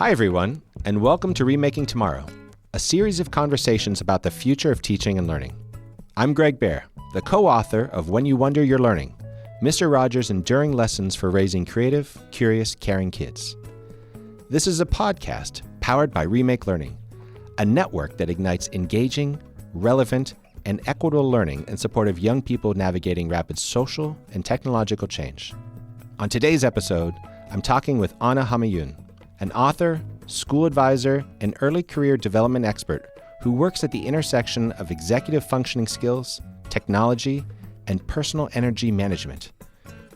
Hi, everyone, and welcome to Remaking Tomorrow, a series of conversations about the future of teaching and learning. I'm Greg Baer, the co-author of When You Wonder You're Learning, Mr. Rogers' Enduring Lessons for Raising Creative, Curious, Caring Kids. This is a podcast powered by Remake Learning, a network that ignites engaging, relevant, and equitable learning in support of young people navigating rapid social and technological change. On today's episode, I'm talking with Anna Homayoun, an author, school advisor, and early career development expert who works at the intersection of executive functioning skills, technology, and personal energy management.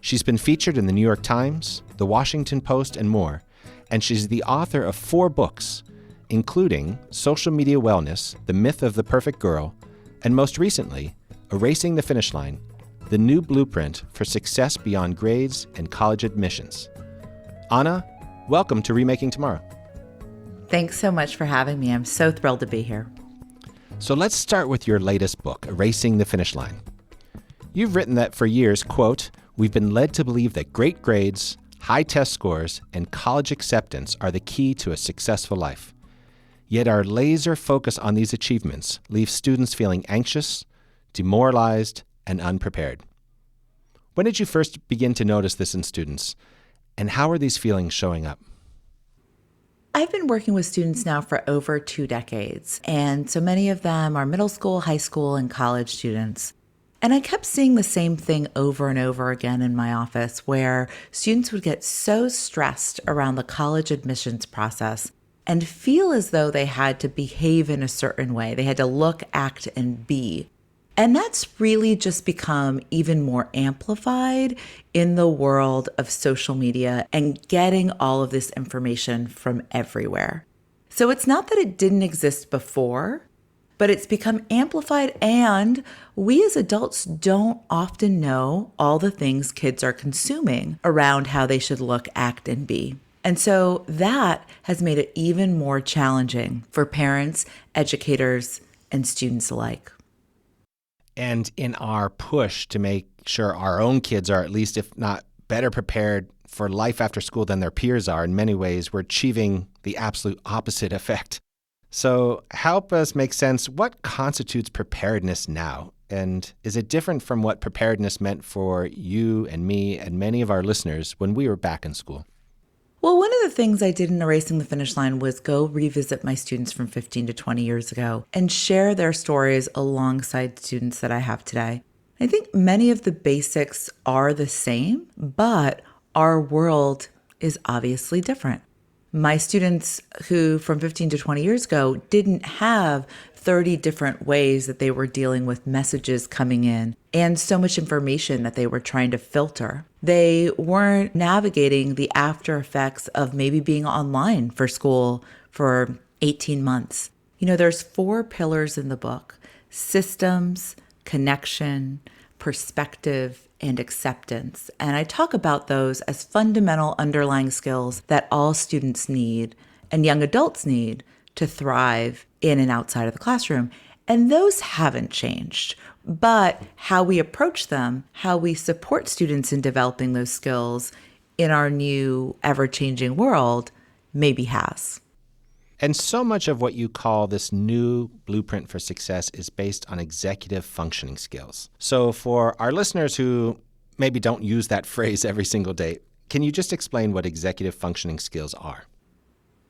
She's been featured in the New York Times, the Washington Post, and more, and she's the author of 4 books, including Social Media Wellness, The Myth of the Perfect Girl, and most recently, Erasing the Finish Line, the new blueprint for success beyond grades and college admissions. Anna, welcome to Remaking Tomorrow. Thanks so much for having me. I'm so thrilled to be here. So let's start with your latest book, Erasing the Finish Line. You've written that for years, quote, "We've been led to believe that great grades, high test scores, and college acceptance are the key to a successful life. Yet our laser focus on these achievements leaves students feeling anxious, demoralized, and unprepared." When did you first begin to notice this in students? And how are these feelings showing up? I've been working with students now for over 2 decades, and so many of them are middle school, high school, and college students. And I kept seeing the same thing over and over again in my office, where students would get so stressed around the college admissions process and feel as though they had to behave in a certain way. They had to look, act, and be. And that's really just become even more amplified in the world of social media and getting all of this information from everywhere. So it's not that it didn't exist before, but it's become amplified, and we as adults don't often know all the things kids are consuming around how they should look, act, and be. And so that has made it even more challenging for parents, educators, and students alike. And in our push to make sure our own kids are at least, if not better prepared for life after school than their peers are, in many ways, we're achieving the absolute opposite effect. So help us make sense. What constitutes preparedness now? And is it different from what preparedness meant for you and me and many of our listeners when we were back in school? Well, one of the things I did in Erasing the Finish Line was go revisit my students from 15 to 20 years ago and share their stories alongside students that I have today. I think many of the basics are the same, but our world is obviously different. My students who from 15 to 20 years ago didn't have 30 different ways that they were dealing with messages coming in and so much information that they were trying to filter. They weren't navigating the after effects of maybe being online for school for 18 months. You know, there's 4 pillars in the book: systems, connection, perspective, and acceptance. And I talk about those as fundamental underlying skills that all students need and young adults need to thrive in and outside of the classroom. And those haven't changed. But how we approach them, how we support students in developing those skills in our new ever-changing world, maybe has. And so much of what you call this new blueprint for success is based on executive functioning skills. So for our listeners who maybe don't use that phrase every single day, can you just explain what executive functioning skills are?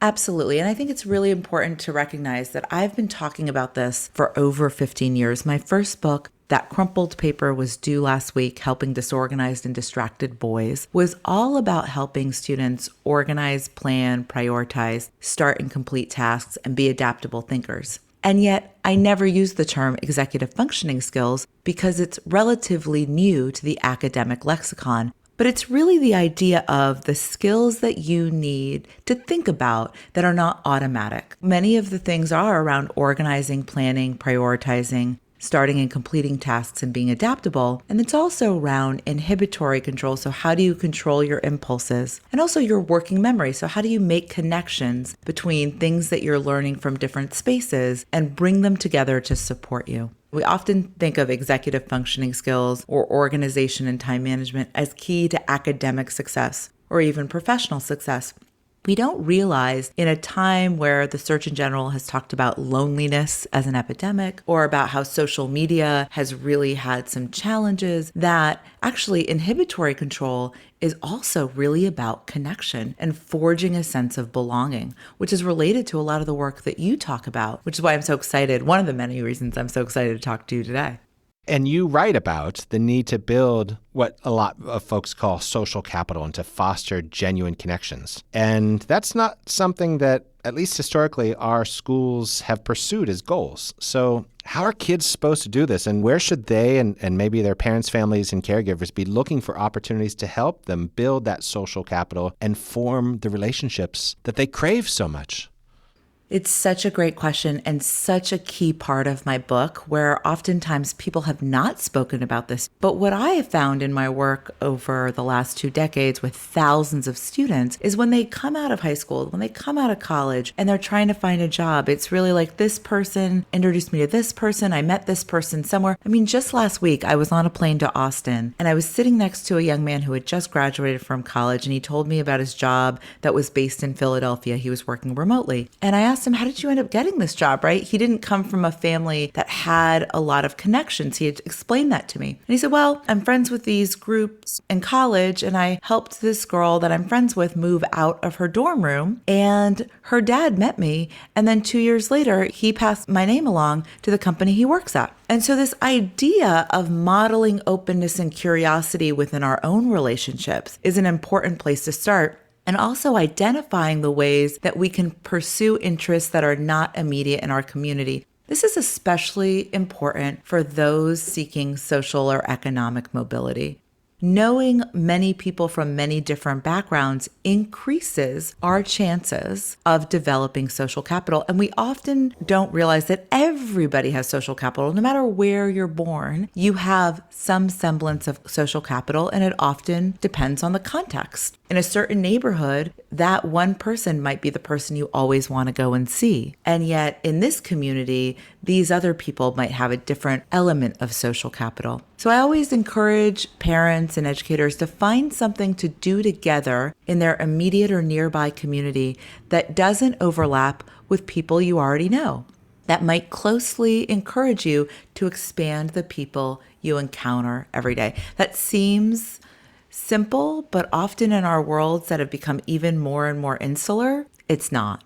Absolutely. And I think it's really important to recognize that I've been talking about this for over 15 years. My first book, That Crumpled Paper Was Due Last Week, Helping Disorganized and Distracted Boys, was all about helping students organize, plan, prioritize, start and complete tasks, and be adaptable thinkers. And yet, I never used the term executive functioning skills because it's relatively new to the academic lexicon. But it's really the idea of the skills that you need to think about that are not automatic. Many of the things are around organizing, planning, prioritizing, starting and completing tasks, and being adaptable. And it's also around inhibitory control. So how do you control your impulses? And also your working memory. So how do you make connections between things that you're learning from different spaces and bring them together to support you? We often think of executive functioning skills or organization and time management as key to academic success or even professional success. We don't realize in a time where the Surgeon General has talked about loneliness as an epidemic or about how social media has really had some challenges, that actually inhibitory control is also really about connection and forging a sense of belonging, which is related to a lot of the work that you talk about, which is why I'm so excited. One of the many reasons I'm so excited to talk to you today. And you write about the need to build what a lot of folks call social capital and to foster genuine connections. And that's not something that, at least historically, our schools have pursued as goals. So how are kids supposed to do this? And where should they and maybe their parents, families, and caregivers be looking for opportunities to help them build that social capital and form the relationships that they crave so much? It's such a great question and such a key part of my book, where oftentimes people have not spoken about this. But what I have found in my work over the last 2 decades with thousands of students is when they come out of high school, when they come out of college and they're trying to find a job, it's really like, this person introduced me to this person. I met this person somewhere. I mean, just last week, I was on a plane to Austin and I was sitting next to a young man who had just graduated from college, and he told me about his job that was based in Philadelphia. He was working remotely. And I asked him, how did you end up getting this job, right? He didn't come from a family that had a lot of connections. He had explained that to me. And he said, well, I'm friends with these groups in college, and I helped this girl that I'm friends with move out of her dorm room, and her dad met me. And then 2 years later, he passed my name along to the company he works at. And so this idea of modeling openness and curiosity within our own relationships is an important place to start. And also identifying the ways that we can pursue interests that are not immediate in our community. This is especially important for those seeking social or economic mobility. Knowing many people from many different backgrounds increases our chances of developing social capital. And we often don't realize that everybody has social capital. No matter where you're born, you have some semblance of social capital, and it often depends on the context. In a certain neighborhood, that one person might be the person you always want to go and see. And yet in this community, these other people might have a different element of social capital. So I always encourage parents and educators to find something to do together in their immediate or nearby community that doesn't overlap with people you already know, that might closely encourage you to expand the people you encounter every day. That seems simple, but often in our worlds that have become even more and more insular, it's not.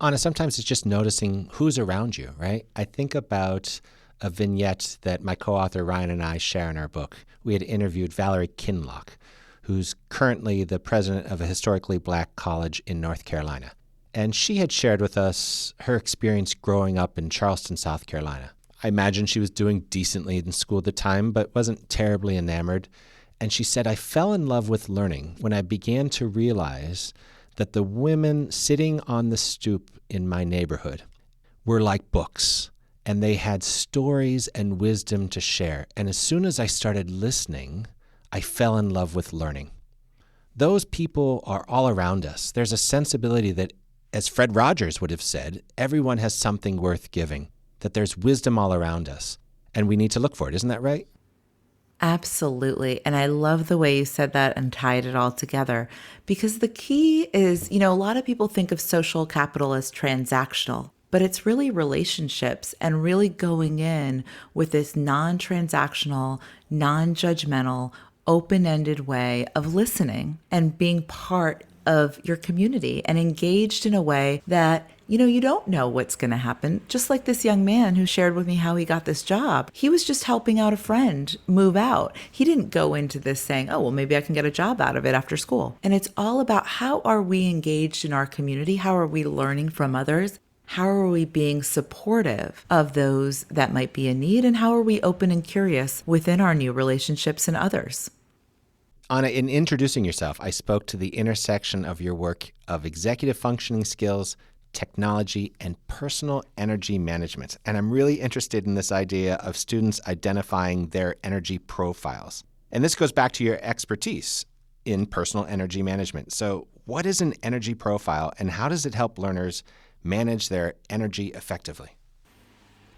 Anna, sometimes it's just noticing who's around you, right? I think about a vignette that my co-author Ryan and I share in our book. We had interviewed Valerie Kinloch, who's currently the president of a historically black college in North Carolina. And she had shared with us her experience growing up in Charleston, South Carolina. I imagine she was doing decently in school at the time, but wasn't terribly enamored. And she said, I fell in love with learning when I began to realize that the women sitting on the stoop in my neighborhood were like books, and they had stories and wisdom to share. And as soon as I started listening, I fell in love with learning. Those people are all around us. There's a sensibility that, as Fred Rogers would have said, everyone has something worth giving, that there's wisdom all around us, and we need to look for it. Isn't that right? Absolutely. And I love the way you said that and tied it all together, because the key is, a lot of people think of social capital as transactional, but it's really relationships and really going in with this non-transactional, non-judgmental, open-ended way of listening and being part of your community and engaged in a way that you don't know what's going to happen. Just like this young man who shared with me how he got this job. He was just helping out a friend move out. He didn't go into this saying, oh, well, maybe I can get a job out of it after school. And it's all about, how are we engaged in our community? How are we learning from others? How are we being supportive of those that might be in need? And how are we open and curious within our new relationships and others? Anna, in introducing yourself, I spoke to the intersection of your work of executive functioning skills, technology, and personal energy management. And I'm really interested in this idea of students identifying their energy profiles. And this goes back to your expertise in personal energy management. So what is an energy profile, and how does it help learners manage their energy effectively?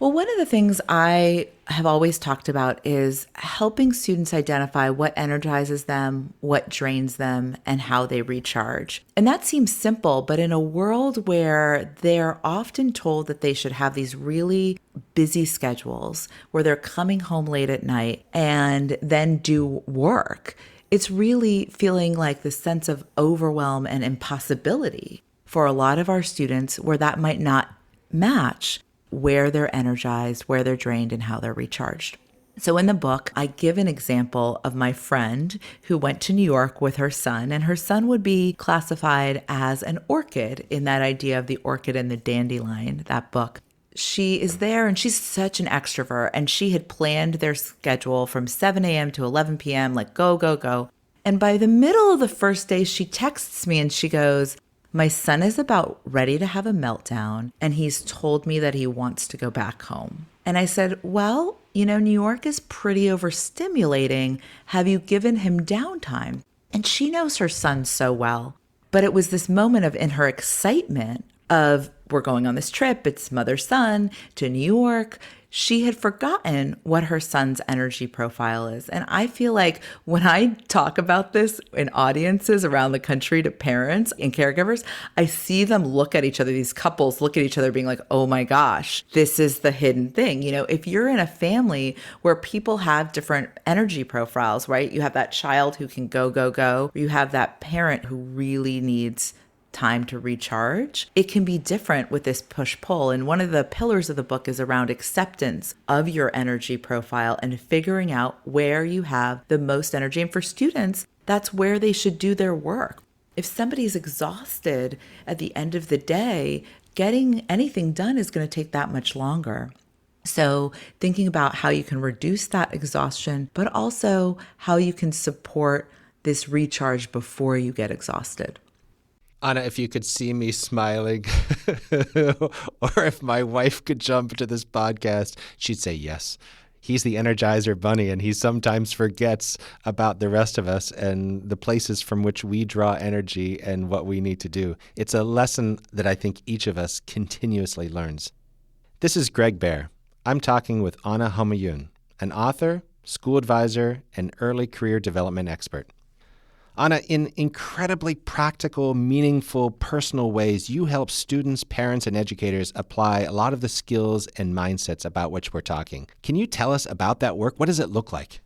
Well, one of the things I have always talked about is helping students identify what energizes them, what drains them, and how they recharge. And that seems simple, but in a world where they're often told that they should have these really busy schedules where they're coming home late at night and then do work, it's really feeling like this sense of overwhelm and impossibility for a lot of our students where that might not match where they're energized, where they're drained, and how they're recharged. So in the book, I give an example of my friend who went to New York with her son, and her son would be classified as an orchid in that idea of the orchid and the dandelion, that book. She is there and she's such an extrovert, and she had planned their schedule from 7 a.m. to 11 p.m., like go, go, go. And by the middle of the first day, she texts me and she goes, "My son is about ready to have a meltdown, and he's told me that he wants to go back home." And I said, "Well, New York is pretty overstimulating. Have you given him downtime?" And she knows her son so well. But it was this moment of, in her excitement of, we're going on this trip, it's mother-son to New York, she had forgotten what her son's energy profile is. And I feel like when I talk about this in audiences around the country to parents and caregivers, I see them look at each other, these couples look at each other being like, oh my gosh, this is the hidden thing. If you're in a family where people have different energy profiles, right? You have that child who can go, go, go. Or you have that parent who really needs time to recharge. It can be different with this push-pull. And one of the pillars of the book is around acceptance of your energy profile and figuring out where you have the most energy. And for students, that's where they should do their work. If somebody's exhausted at the end of the day, getting anything done is going to take that much longer. So thinking about how you can reduce that exhaustion, but also how you can support this recharge before you get exhausted. Anna, if you could see me smiling, or if my wife could jump into this podcast, she'd say yes. He's the Energizer Bunny, and he sometimes forgets about the rest of us and the places from which we draw energy and what we need to do. It's a lesson that I think each of us continuously learns. This is Greg Baer. I'm talking with Anna Homayoun, an author, school advisor, and early career development expert. Anna, in incredibly practical, meaningful, personal ways, you help students, parents, and educators apply a lot of the skills and mindsets about which we're talking. Can you tell us about that work? What does it look like?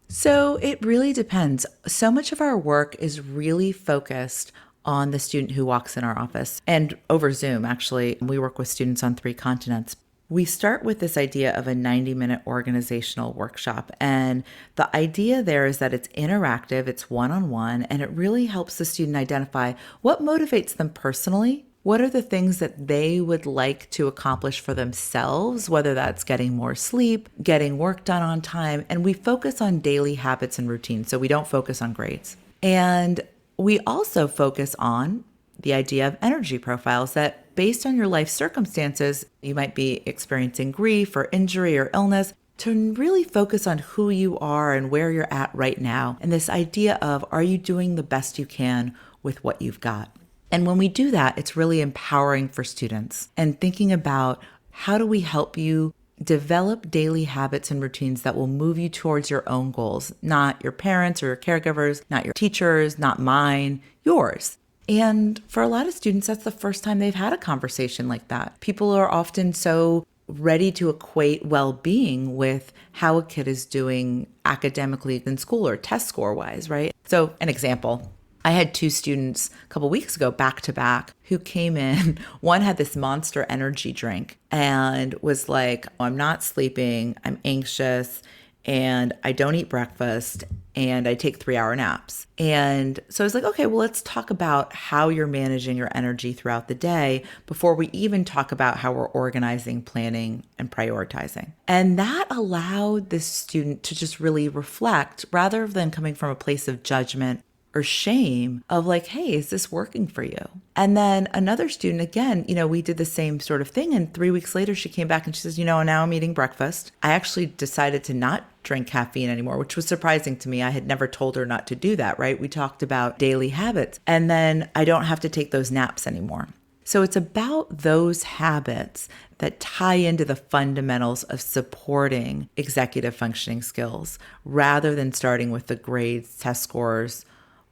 So it really depends. So much of our work is really focused on the student who walks in our office. And over Zoom, actually, we work with students on 3 continents. We start with this idea of a 90-minute organizational workshop. And the idea there is that it's interactive, it's one-on-one, and it really helps the student identify what motivates them personally. What are the things that they would like to accomplish for themselves, whether that's getting more sleep, getting work done on time. And we focus on daily habits and routines, so we don't focus on grades. And we also focus on the idea of energy profiles that based on your life circumstances, you might be experiencing grief or injury or illness, to really focus on who you are and where you're at right now. And this idea of, are you doing the best you can with what you've got? And when we do that, it's really empowering for students and thinking about how do we help you develop daily habits and routines that will move you towards your own goals, not your parents or your caregivers, not your teachers, not mine, yours. And for a lot of students, that's the first time they've had a conversation like that. People are often so ready to equate well-being with how a kid is doing academically in school or test score-wise, right? So an example, I had 2 students a couple weeks ago, back to back, who came in. One had this Monster energy drink and was like, I'm not sleeping, I'm anxious, and I don't eat breakfast, and I take 3-hour naps. And so I was like, okay, well, let's talk about how you're managing your energy throughout the day before we even talk about how we're organizing, planning, and prioritizing. And that allowed this student to just really reflect rather than coming from a place of judgment or shame of like, hey, is this working for you? And then another student, again, we did the same sort of thing. And 3 weeks later, she came back and she says, now I'm eating breakfast. I actually decided to not drink caffeine anymore, which was surprising to me. I had never told her not to do that, right? We talked about daily habits. And then I don't have to take those naps anymore. So it's about those habits that tie into the fundamentals of supporting executive functioning skills rather than starting with the grades, test scores,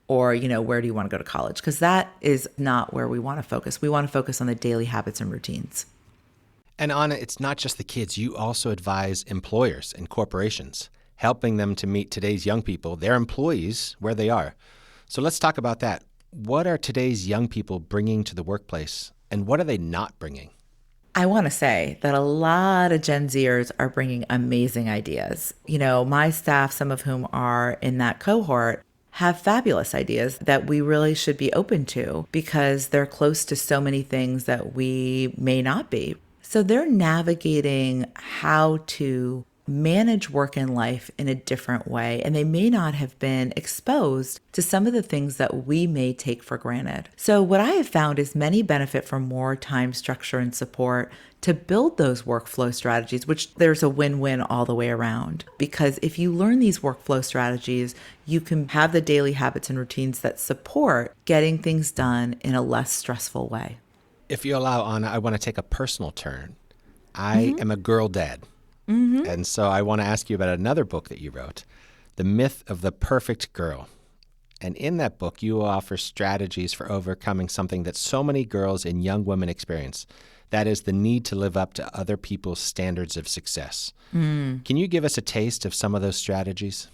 or, where do you want to go to college? Because that is not where we want to focus. We want to focus on the daily habits and routines. And Anna, it's not just the kids. You also advise employers and corporations, helping them to meet today's young people, their employees, where they are. So let's talk about that. What are today's young people bringing to the workplace, and what are they not bringing? I want to say that a lot of Gen Zers are bringing amazing ideas. My staff, some of whom are in that cohort, have fabulous ideas that we really should be open to because they're close to so many things that we may not be. So they're navigating how to manage work and life in a different way, and they may not have been exposed to some of the things that we may take for granted. So what I have found is many benefit from more time, structure, and support to build those workflow strategies, which there's a win-win all the way around. Because if you learn these workflow strategies, you can have the daily habits and routines that support getting things done in a less stressful way. If you allow, Anna, I want to take a personal turn. I am a girl dad. And so I want to ask you about another book that you wrote, The Myth of the Perfect Girl. And in that book, you offer strategies for overcoming something that so many girls and young women experience. That is the need to live up to other people's standards of success. Can you give us a taste of some of those strategies?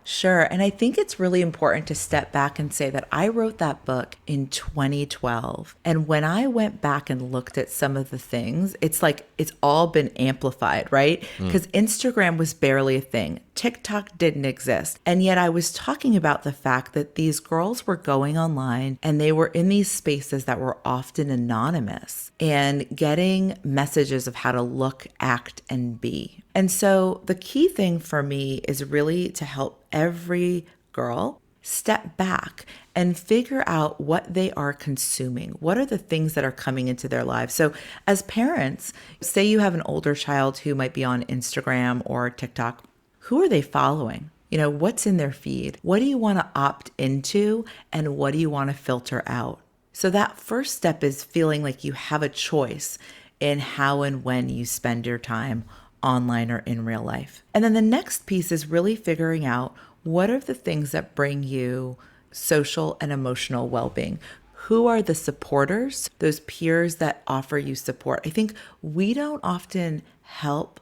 Sure. And I think it's really important to step back and say that I wrote that book in 2012. And when I went back and looked at some of the things, it's like it's all been amplified, right? Because Instagram was barely a thing. TikTok didn't exist. And yet I was talking about the fact that these girls were going online and they were in these spaces that were often anonymous and getting messages of how to look, act, and be. And so the key thing for me is really to help every girl step back and figure out what they are consuming. What are the things that are coming into their lives? So as parents, say you have an older child who might be on Instagram or TikTok, who are they following? What's in their feed? What do you want to opt into and what do you want to filter out? So that first step is feeling like you have a choice in how and when you spend your time online or in real life. And then the next piece is really figuring out what are the things that bring you social and emotional well-being. Who are the supporters, those peers that offer you support? I think we don't often help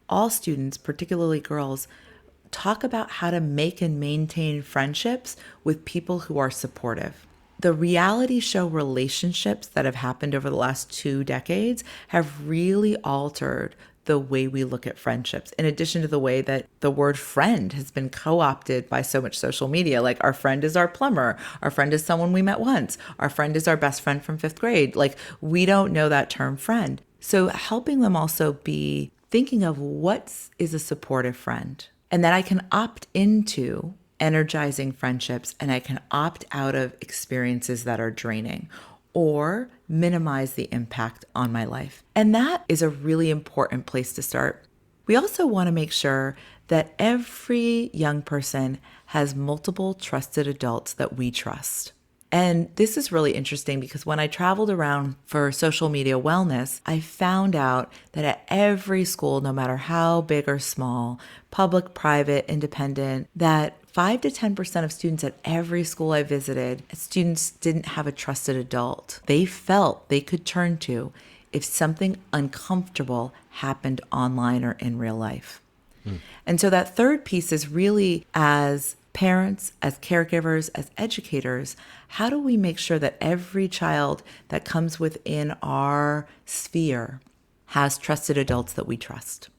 all students, particularly girls, talk about how to make and maintain friendships with people who are supportive. The reality show relationships that have happened over the last 2 decades have really altered the way we look at friendships, in addition to the way that the word friend has been co-opted by so much social media. Like our friend is our plumber, our friend is someone we met once, our friend is our best friend from 5th grade. Like we don't know that term friend. So helping them also be thinking of what is a supportive friend. And that I can opt into energizing friendships and I can opt out of experiences that are draining or minimize the impact on my life. And that is a really important place to start. We also want to make sure that every young person has multiple trusted adults that we trust. And this is really interesting because when I traveled around for social media wellness, I found out that at every school, no matter how big or small, public, private, independent, that 5 to 10% of students at every school I visited, students didn't have a trusted adult they felt they could turn to if something uncomfortable happened online or in real life. And so that third piece is really, as parents, as caregivers, as educators, how do we make sure that every child that comes within our sphere has trusted adults that we trust?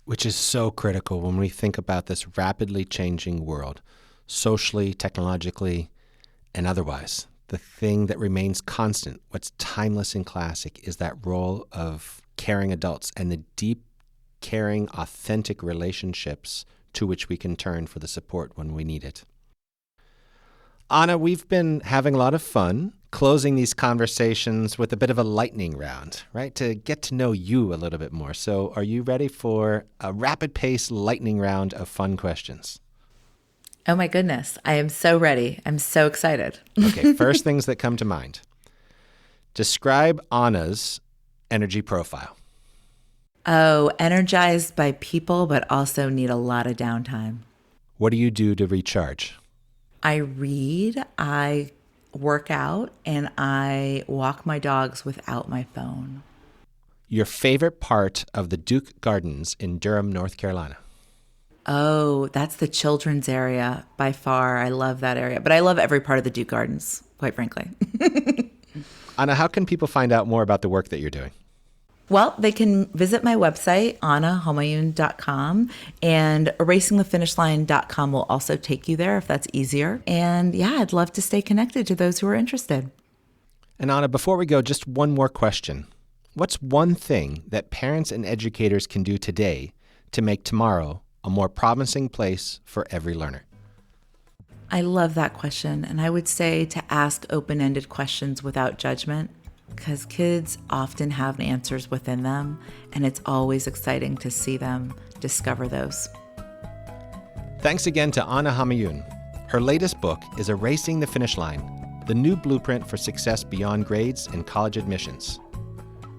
Which is so critical when we think about this rapidly changing world, socially, technologically, and otherwise. The thing that remains constant, what's timeless and classic, is that role of caring adults and the deep, caring, authentic relationships to which we can turn for the support when we need it. Anna, we've been having a lot of fun closing these conversations with a bit of a lightning round, right? To get to know you a little bit more. So are you ready for a rapid pace lightning round of fun questions? Oh my goodness. I am so ready. I'm so excited. Okay, first things that come to mind. Describe Anna's energy profile. Oh, energized by people, but also need a lot of downtime. What do you do to recharge? I read, I work out, and I walk my dogs without my phone. Your favorite part of the Duke Gardens in Durham, North Carolina? Oh, that's the children's area by far. I love that area, but I love every part of the Duke Gardens, quite frankly. Anna, how can people find out more about the work that you're doing? Well, they can visit my website, Homayoun.com, and erasingthefinishline.com will also take you there if that's easier. And yeah, I'd love to stay connected to those who are interested. And Anna, before we go, just one more question. What's one thing that parents and educators can do today to make tomorrow a more promising place for every learner? I love that question. And I would say to ask open-ended questions without judgment, because kids often have answers within them, and it's always exciting to see them discover those. Thanks again to Anna Homayoun. Her latest book is Erasing the Finish Line, the new blueprint for success beyond grades and college admissions.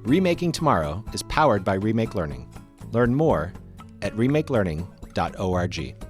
Remaking Tomorrow is powered by Remake Learning. Learn more at remakelearning.org.